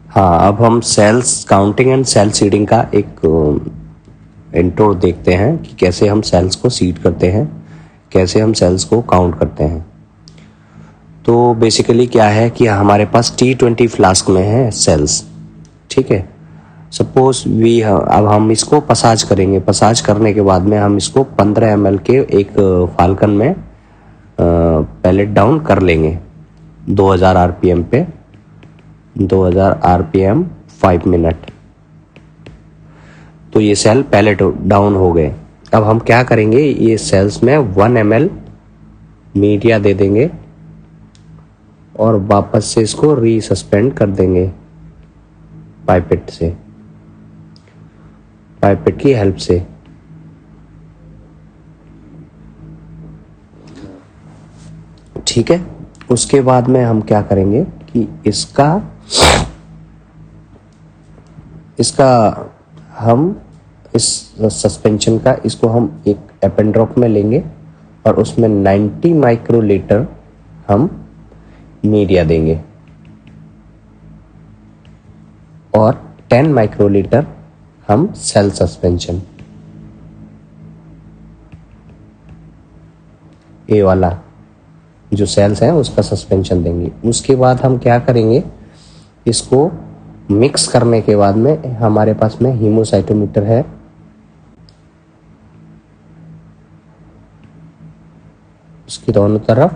हाँ, अब हम cells counting and cell seeding का एक इंट्रो देखते हैं कि कैसे हम सेल्स को सीड करते हैं, कैसे हम सेल्स को काउंट करते हैं। तो बेसिकली क्या है कि हमारे पास T20 फ्लास्क में है सेल्स, ठीक है। सपोज वी अब हम इसको पसाज करेंगे। पसाज करने के बाद में हम इसको 15 ml के एक फाल्कन में पैलेट डाउन कर लेंगे 2000 RPM पे, 2000 RPM 5 मिनट। तो ये सेल पैलेट डाउन हो गए। अब हम क्या करेंगे, ये सेल्स में 1 ml मीडिया दे देंगे और वापस से इसको रीसस्पेंड कर देंगे पाइपेट से, पाइपेट की हेल्प से। ठीक है। उसके बाद में हम क्या करेंगे कि इसका हम इस सस्पेंशन का इसको हम एक एपन ड्रॉप में लेंगे और उसमें 90 माइक्रोलीटर हम मीडिया देंगे और 10 माइक्रोलीटर हम सेल सस्पेंशन, ए वाला जो सेल्स हैं उसका सस्पेंशन देंगे। उसके बाद हम क्या करेंगे, इसको मिक्स करने के बाद में हमारे पास में हीमोसाइटोमीटर है, उसकी दोनों तरफ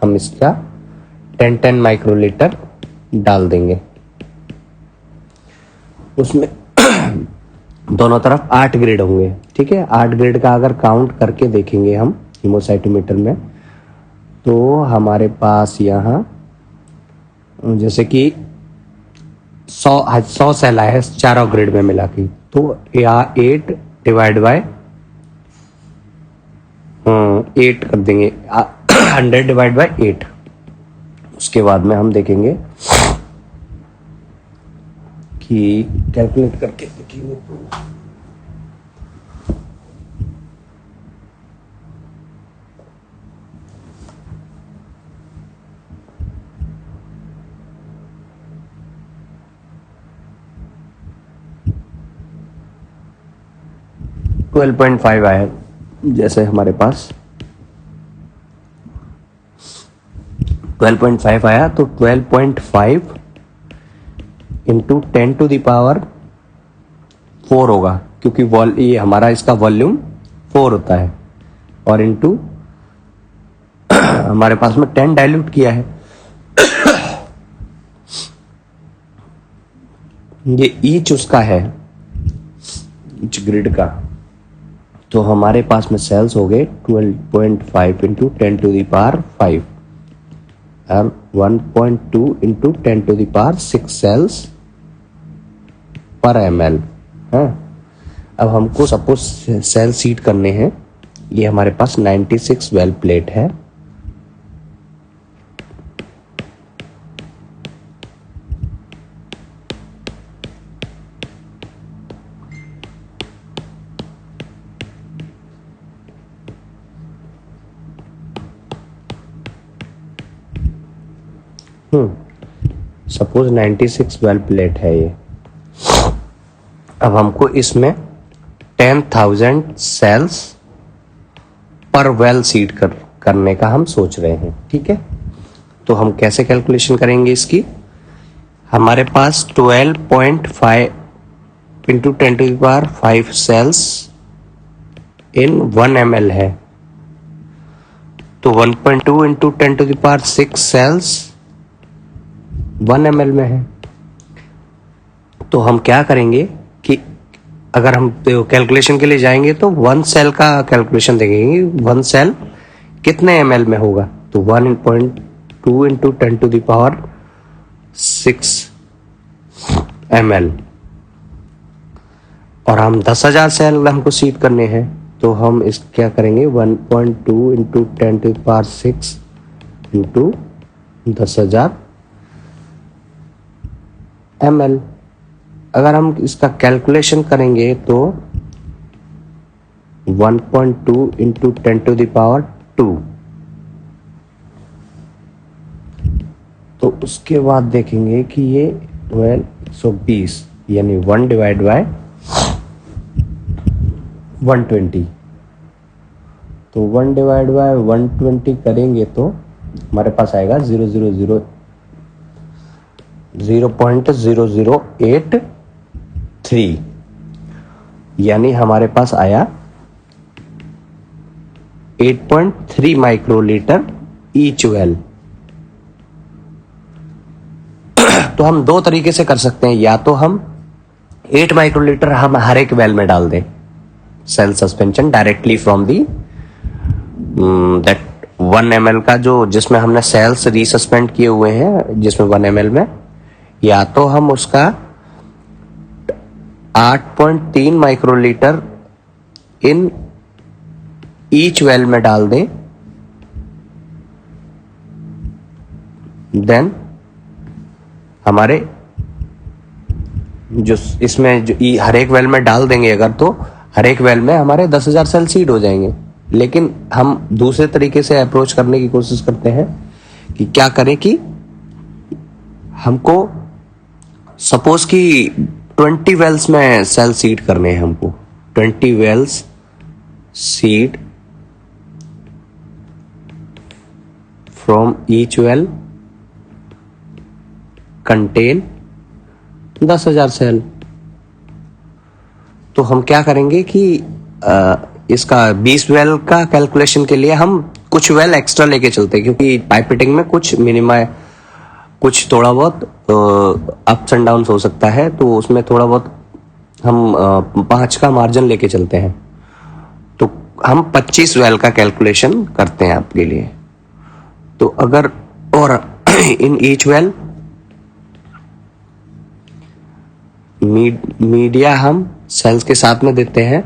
हम इसका 10 माइक्रोलीटर डाल देंगे। उसमें दोनों तरफ 8 ग्रेड होंगे, ठीक है। 8 ग्रेड का अगर काउंट करके देखेंगे हम हीमोसाइटोमीटर में, तो हमारे पास यहाँ जैसे कि 100 सेल आए चारों ग्रेड में मिला के, तो या 8 डिवाइड बाय 8 कर देंगे, 100 डिवाइड बाय 8। उसके बाद में हम देखेंगे कि कैलकुलेट करके देखेंगे तो 12.5 आया। जैसे हमारे पास 12.5 आया तो 12.5 इंटू 10 टू द पावर 4 होगा, क्योंकि ये हमारा इसका वॉल्यूम 4 होता है, और इंटू हमारे पास में 10 डाइल्यूट किया है। ये ईच उसका है, ईच ग्रिड का। तो हमारे पास में सेल्स हो गए 12.5 इंटू 10 टू द पावर 5 और 1.2 into 10 to the power 6 cells पर ml है। अब हमको सपोज सेल सीड करने हैं। ये हमारे पास 96 वेल प्लेट है। सपोज 96 वेल प्लेट है ये। अब हमको इसमें 10,000 सेल्स पर वेल सीड करने का हम सोच रहे हैं, ठीक है। तो हम कैसे कैलकुलेशन करेंगे इसकी। हमारे पास 12.5 into 10 to the power 5 cells in 1 ml है, तो 1.2 into 10 to the power 6 cells 1 ml में है। तो हम क्या करेंगे कि अगर हम कैलकुलेशन के लिए जाएंगे तो 1 सेल का कैलकुलेशन देखेंगे, 1 सेल कितने ml में होगा। तो 1.2 into 10 to the power 6 ml, और हम 10,000 सेल हमको सीड करने हैं। तो हम इस क्या करेंगे, 1.2 into 10 to the power 6 into 10,000 ml। अगर हम इसका कैलकुलेशन करेंगे तो 1.2 इंटू 10 टू द पावर 2, तो उसके बाद देखेंगे कि ये 12 120 यानी 1 डिवाइड बाय 120। तो 1 डिवाइड बाय 120 करेंगे तो हमारे पास आएगा 0.0083, यानी हमारे पास आया 8.3 माइक्रोलीटर ईच वेल। तो हम दो तरीके से कर सकते हैं, या तो हम 8 माइक्रोलीटर हम हर एक वेल में डाल दें cell suspension directly from the that 1 ml का जो जिसमें हमने सेल्स रीसस्पेंड किए हुए हैं जिसमें 1 ml में, या तो हम उसका 8.3 माइक्रोलीटर इन ईच वेल में डाल दें, देन हमारे जो इसमें जो हर एक वेल में डाल देंगे अगर, तो हर एक वेल में हमारे 10,000 सेल सीड हो जाएंगे। लेकिन हम दूसरे तरीके से अप्रोच करने की कोशिश करते हैं कि क्या करें कि हमको सपोज कि 20 वेल्स में सेल सीड करने हैं, हमको 20 wells seed from each well contain 10,000 cell. तो हम क्या करेंगे कि इसका 20 वेल का कैलकुलेशन के लिए हम कुछ वेल एक्स्ट्रा लेके चलते हैं, क्योंकि पाइपेटिंग में कुछ मिनिमा कुछ थोड़ा बहुत अप्स एंड डाउन्स हो सकता है, तो उसमें थोड़ा बहुत हम 5 का मार्जिन लेके चलते हैं। तो हम 25 वेल का कैलकुलेशन करते हैं आपके लिए। तो अगर और इन ईच वेल मीडिया हम सेल्स के साथ में देते हैं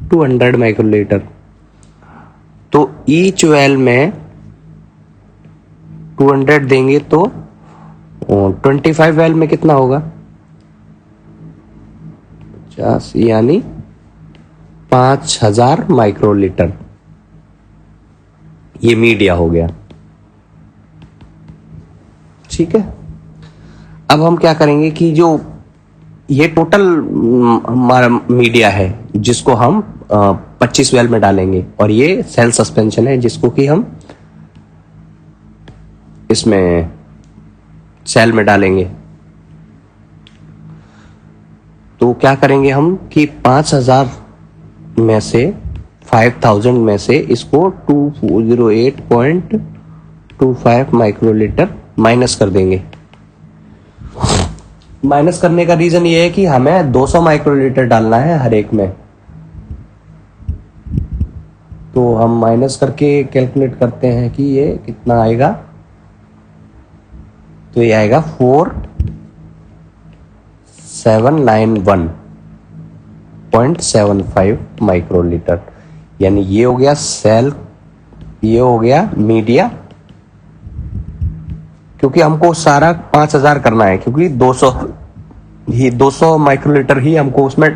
200 माइक्रोलीटर। तो ईच वेल में 200 देंगे तो 25 वेल में कितना होगा 50, यानी 5,000 माइक्रोलीटर ये मीडिया हो गया। ठीक है, अब हम क्या करेंगे कि जो ये टोटल हमारा मीडिया है जिसको हम 25 वेल में डालेंगे, और ये सेल सस्पेंशन है जिसको कि हम इसमें सेल में डालेंगे। तो क्या करेंगे हम कि 5,000 में से 5,000 में से इसको 208.25 माइक्रोलीटर माइनस कर देंगे। माइनस करने का रीजन ये है कि हमें 200 माइक्रोलीटर डालना है हर एक में। तो हम माइनस करके कैलकुलेट करते हैं कि ये कितना आएगा। तो ये आएगा 4791.75 माइक्रोलीटर, यानी ये हो गया सेल, ये हो गया मीडिया, क्योंकि हमको सारा 5,000 करना है, क्योंकि 200 माइक्रोलीटर ही हमको उसमें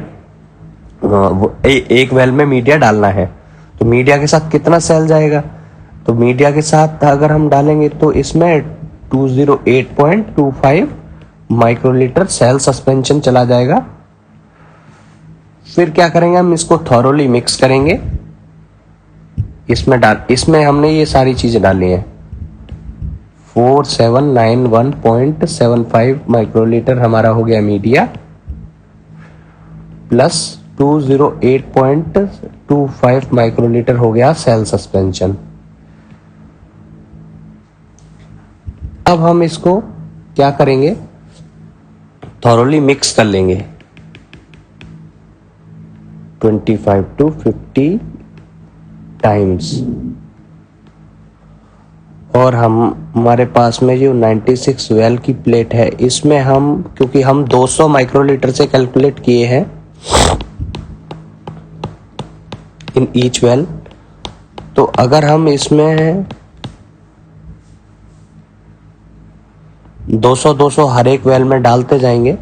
एक वेल में मीडिया डालना है। तो मीडिया के साथ कितना सेल जाएगा, तो मीडिया के साथ अगर हम डालेंगे तो इसमें 208.25 माइक्रोलीटर सेल सस्पेंशन चला जाएगा। फिर क्या करेंगे, हम इसको थॉरोली मिक्स करेंगे। इसमें हमने ये सारी चीजें डाली हैं। 4791.75 माइक्रोलीटर हमारा हो गया मीडिया, प्लस 208.25 माइक्रोलीटर हो गया सेल सस्पेंशन। अब हम इसको क्या करेंगे, थॉरोली मिक्स कर लेंगे 25 to 50 टाइम्स। और हमारे पास में जो 96 वेल की प्लेट है, इसमें हम क्योंकि हम 200 माइक्रोलीटर से कैलकुलेट किए हैं इन ईच वेल, तो अगर हम इसमें 200 हर एक वेल में डालते जाएंगे,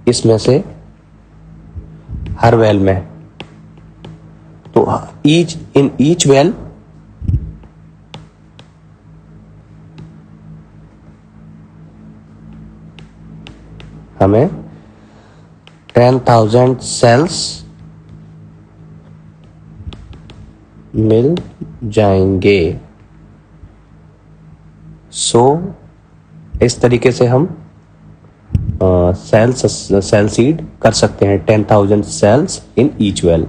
इसमें से हर वेल में, तो इन ईच वेल हमें 10,000 सेल्स मिल जाएंगे। सो इस तरीके से हम सेल सीड कर सकते हैं 10,000 सेल्स इन ईच वेल।